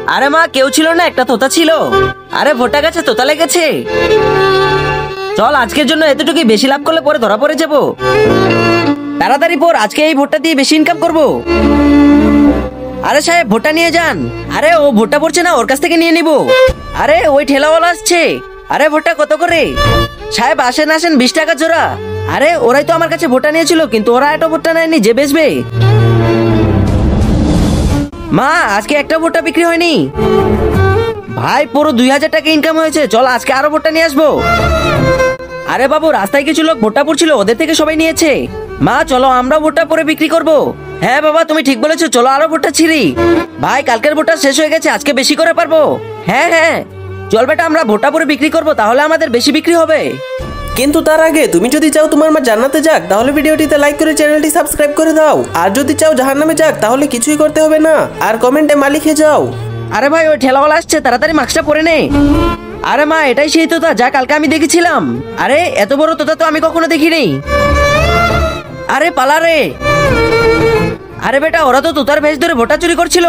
আরে মা, কেউ ছিল না, একটা তোতা ছিল। আরে ভোটা গাছে তোতা লেগেছে। চল আজকের জন্য এতটুকুই, বেশি লাভ করলে পরে ধরা পড়ে যাবো। তাড়াতাড়ি পর, আজকে এই ভোটটা দিয়ে বেশি ইনকাম করব। আরে সাহেব, ভোটটা নিয়ে যান। আরে ও ভোটটা পড়ছে না, ওর কাছ থেকে নিয়ে নিব। আরে ওই ঠেলাওয়ালা আসছে। আরে ভোটটা কত করে? সাহেব আসেন আসেন, 20 টাকা জোড়া। আরে ওরাই তো আমার কাছে ভোটটা নিয়েছিল, কিন্তু ওরা একটা ভোটটা নেয়নি যে বেচবে। মা, আজকে একটা ভোটটা বিক্রি হয়নি। ভাই পুরো 2000 টাকা ইনকাম হয়েছে, চল আজকে আরো ভোটটা নিয়ে আসবো। আরে বাবু, রাস্তায় কিছু লোক ভোটটা পড়ছিল, ওদের থেকে সবাই নিয়েছে। মা চলো আমরা ভোটটা পরে বিক্রি করব। হ্যাঁ বাবা, তুমি ঠিক বলেছো, চলো আরো ভোটটা ছিড়ি। ভাই কালকের ভোটটা শেষ হয়ে গেছে, আজকে বেশি করে পারবো। হ্যাঁ হ্যাঁ, চল বেটা, আমরা ভোটটা পরে বিক্রি করব, তাহলে আমাদের বেশি বিক্রি হবে। কিন্তু তার আগে তুমি যদি চাও তোমার মা জান্নাতে যাক, তাহলে ভিডিওটিতে লাইক করে চ্যানেলটি সাবস্ক্রাইব করে দাও। আর যদি চাও জাহান্নামে যাক, তাহলে কিছুই করতে হবে না, আর কমেন্টে মা লিখে যাও। আরে ভাই, ওই ঠেলাওয়ালা আসছে, তাড়াতাড়ি মাস্কটা পরে নে। আরে মা, এটাই সেই তোতা যা কালকে আমি দেখেছিলাম। আরে এত বড় তোতা তো আমি কখনো দেখিনি। আরে পালা রে। আরে বেটা, ওরা তো তোতার ভেষ ধরে ভোটটা চুরি করছিল।